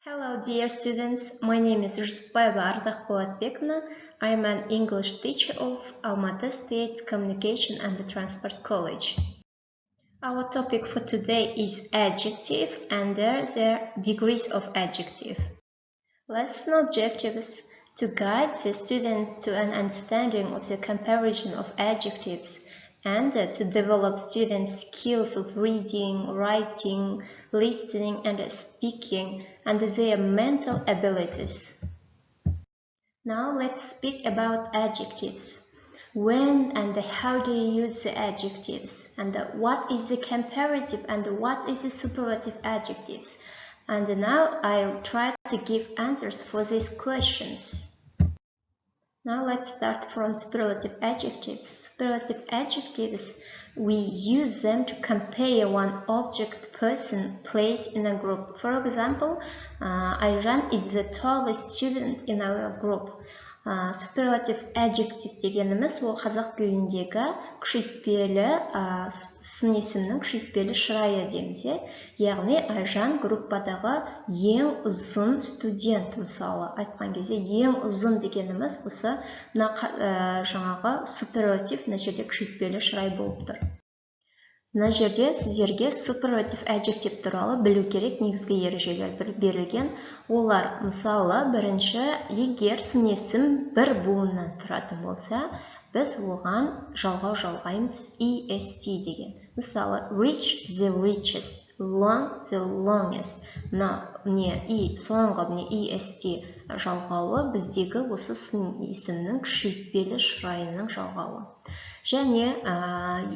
Hello, dear students. My name is Ardak Jusipбаева. I am an English teacher of Almaty State Communication and Transport College. Our topic for today is adjective and their degrees of adjective. Lesson objectives to guide the students to an understanding of the comparison of adjectives and to develop students' skills of reading, writing, listening, and speaking, and their mental abilities. Now let's speak about adjectives. When and how do you use the adjectives? And what is the comparative and what is the superlative adjectives? And now I'll try to give answers for these questions. Now let's start from superlative adjectives. Superlative adjectives, we use them to compare one object, person, place in a group. For example, Ayran is the tallest student in our group. Superlative adjective дегеніміз ол қазақ тіліндегі күшейтпелі сын есімнің күшейтпелі шырайы дейміз. Яғни Айжан группадағы ең ұзын студент, мысалы айтқан кезде ең ұзын дегеніміз осы жаңағы суперлатив мына жерде күшейтпелі шырай болып тұр. Мына жерде сіздерге superlative adjective туралы білу керек негізгі ережелер берілген. Олар мысалы бірінші, егер сын есім бір буыннан тұратын болса, біз оған жалғау жалғаймыз est деген. Мысалы rich the richest, long the longest. Міне соңғы est жалғауы біздегі осы сын есімнің күшейтпелі шырайының жалғауы. Және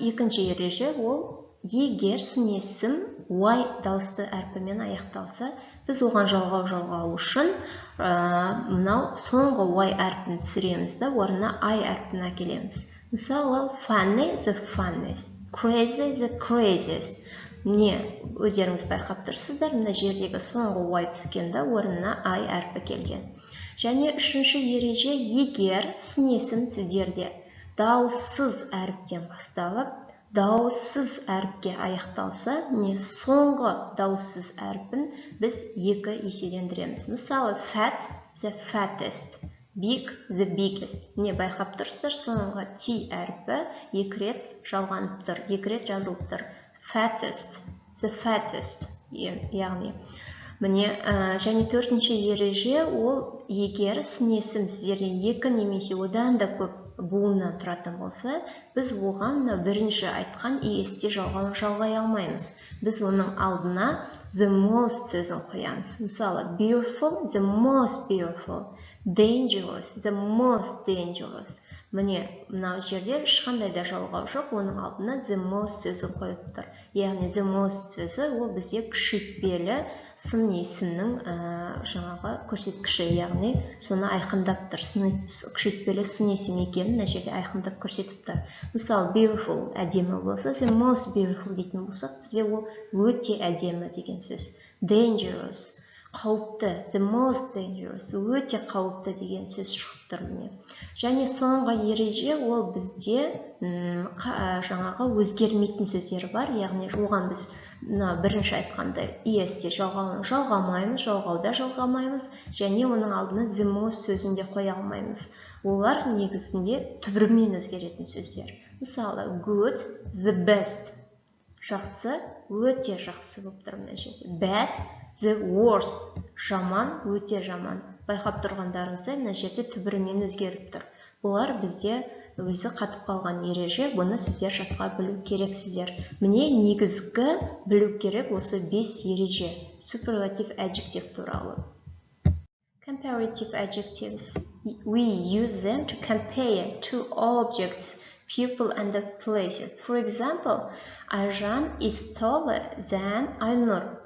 екінші ереже ол егер сын есім y дауысты әрпімен аяқталса, біз оған жалғау үшін мынау соңғы y әрпін түсіреміз да, орнына I әрпін әкелеміз. Мысалы funny the funniest, crazy the craziest. Міне өздеріңіз байқап тұрсыздар, мына жердегі соңғы y түскенде орнына I әрпі келген. Және үшінші ереже, егер сын есім сіздерде дауыссыз әріптен басталып, дауыссыз әріпке аяқталса, не соңғы дауыссыз әріпін біз екі еселендіреміз. Мысалы fat the fattest, big the biggest. Не байқап тұрсыздар, соңғы T әріпі екі рет жалғанып тұр, екі рет жазылып тұр. Fattest, the fattest. Яғни міне және төртінші ереже ол егер сын есім сіздерден екі немесе одан да көп буыннан тұратын болса, біз оған бірінші айтқан est жалғай алмаймыз. Біз оның алдына the most сөзін қоямыз. Мысалы beautiful, the most beautiful, dangerous, the most dangerous. Міне мына жерде ешқандай да жалғау жоқ, оның алдына the most сөзі қойып тұр. Яғни the most сөзі ол бізде күшейтпелі сын есімнің жаңағы көрсеткіші, яғни соны айқындап тұр. Күшейтпелі сын есім екенін мына жерде айқындап көрсетіп тұр. Мысалы beautiful әдемі болса, the most beautiful дейтін болсақ, бізде ол өте әдемі деген сөз. Dangerous қауіпті, the most dangerous, өте қауіпті деген сөз шығып тұр міне. Және соңғы ереже ол бізде жаңағы өзгермейтін сөздер бар, яғни оған біз бірінші айтқандай est жалғамаймыз, жалғауда жалғамаймыз, және оның алдына the most сөзін де қоя алмаймыз. Олар негізінде түбірмен өзгеретін сөздер. Мысалы good, the best, жақсы, өте жақсы болып тұр мына жерде. Bad, the worst, жаман, өте жаман. Байқап тұрғандарыңызда мына жерде түбірмен өзгеріп тұр. Бұлар бізде өзі қатып қалған ереже, бұны сіздер жатқа білу керексіздер. Міне негізгі білу керек осы 5 ереже superlative adjective туралы. Comparative adjectives. We use them to compare two objects, people and places. For example, Ayjan is taller than Aynur.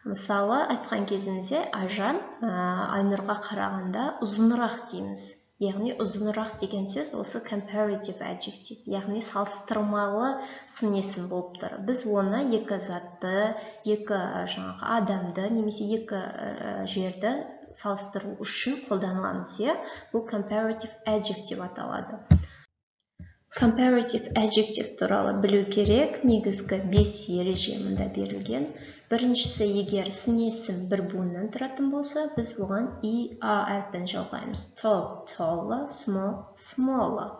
Мысалы, айтқан кезімізде Айжан Айнұрға қарағанда ұзынырақ дейміз. Яғни ұзынырақ деген сөз осы comparative adjective, яғни салыстырмалы сын есім болып тұр. Біз оны екі затты, екі жаңағы адамды, немесе екі жерді салыстыру үшін қолданыламыз. Бұл comparative adjective аталады. Comparative adjective туралы білу керек, негізгі 5 ереже мұнда берілген. Біріншісі, егер сын есім бір буыннан тұратын болса, біз оған әрпін жалғаймыз. Tall, taller, small, smaller.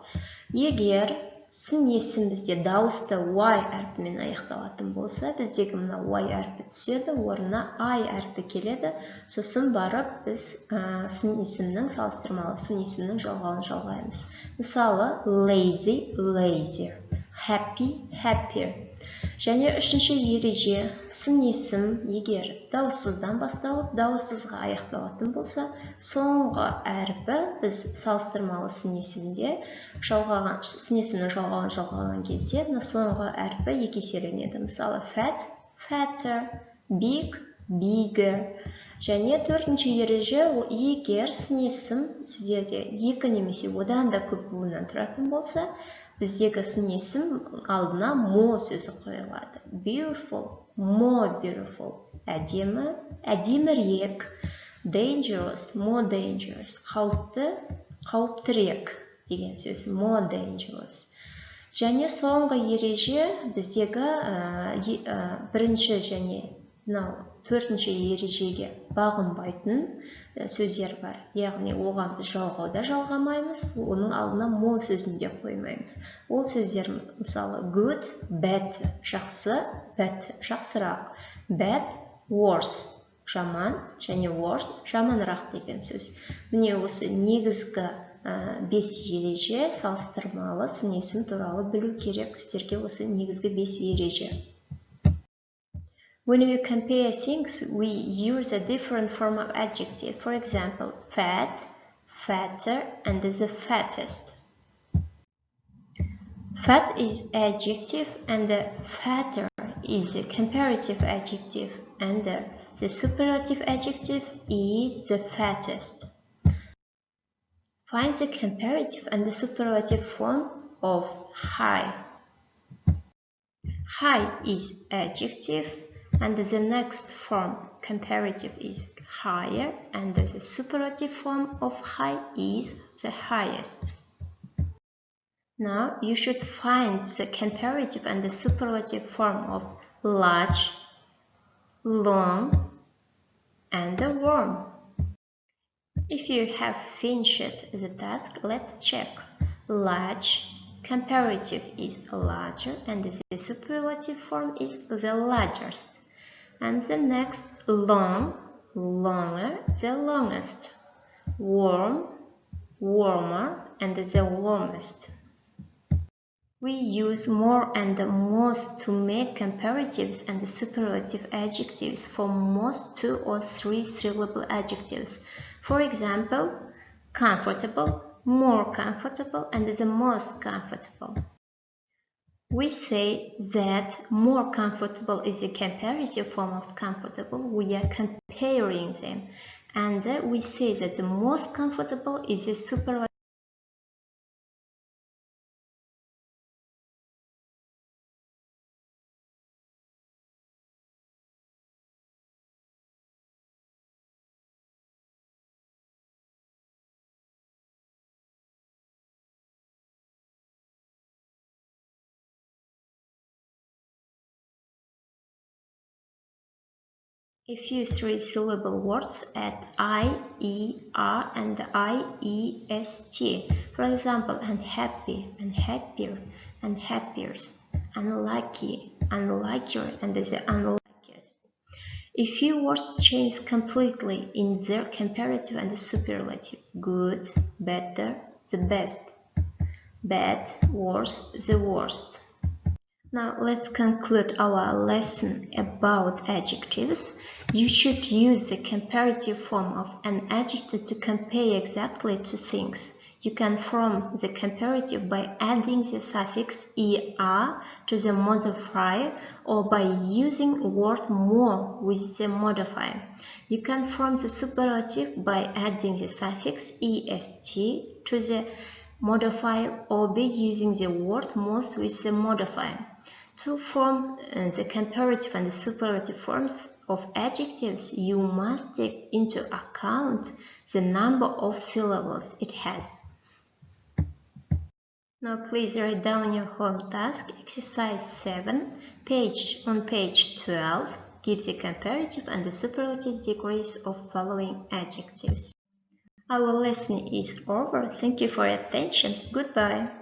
Егер сын есім бізде дауысты Y әрпімен аяқталатын болса, біздегі мына Y әрпі түседі, орнына I әрпі келеді. Сосын барып біз сын есімнің салыстырмалы сын есімнің жалғауын жалғаймыз. Мысалы, lazy, lazier, happy, happier. Және үшінші ереже, сын есім егер дауыссыздан басталып, дауыссызға аяқталатын болса, соңғы әрпі біз салыстырмалы сын есімнің жалғауын жалғаған кезде, соңғы әрпі екі еселенеді. Мысалы, fat, fatter, big, bigger. Және төртінші ереже, егер сын есім сіздерде екі немесе одан да көп буыннан тұратын болса, біздегі сын есім алдына more сөзі қойылады. Beautiful, more beautiful. Әдемі, әдемірек. Dangerous, more dangerous. Қауіпті, қауіптірек деген сөз. More dangerous. Және соңғы ереже біздегі бірінші және төртінші ережеге бағынбайтын сөздер бар. Яғни оған біз жалғауда жалғамаймыз, оның алдына more сөзін де қоймаймыз. Ол сөздер мысалы good, bad, жақсы, bad, жақсырақ, bad, worse, жаман, және worse, жаманырақ деген сөз. Міне осы негізгі 5 ереже салыстырмалы сын есім туралы білу керек. Сіздерге осы негізгі 5 ереже. When we compare things, we use a different form of adjective. For example, fat, fatter, and the fattest. Fat is adjective and the fatter is a comparative adjective and the superlative adjective is the fattest. Find the comparative and the superlative form of high. High is adjective. And the next form, comparative, is higher, and the superlative form of high is the highest. Now, you should find the comparative and the superlative form of large, long, and warm. If you have finished the task, let's check. Large, comparative is larger, and the superlative form is the largest. And the next, long, longer, the longest. Warm, warmer, and the warmest. We use more and most to make comparatives and superlative adjectives for most 2 or 3 syllable adjectives. For example, comfortable, more comfortable, and the most comfortable. We say that more comfortable is a comparative form of comfortable. We are comparing them. And we say that the most comfortable is a superlative. A few 3-syllable words add I, E, R, and I-E-S-T. For example, unhappy, unhappier, unhappiest, unlucky, unluckier, and the unluckiest. A few words change completely in their comparative and the superlative. Good, better, the best. Bad, worse, the worst. Now let's conclude our lesson about adjectives. You should use the comparative form of an adjective to compare exactly two things. You can form the comparative by adding the suffix er to the modifier or by using word more with the modifier. You can form the superlative by adding the suffix est to the modifier or by using the word most with the modifier. To form the comparative and the superlative forms of adjectives, you must take into account the number of syllables it has. Now please write down your home task, exercise 7, on page 12. Give the comparative and the superlative degrees of following adjectives. Our lesson is over. Thank you for your attention. Goodbye.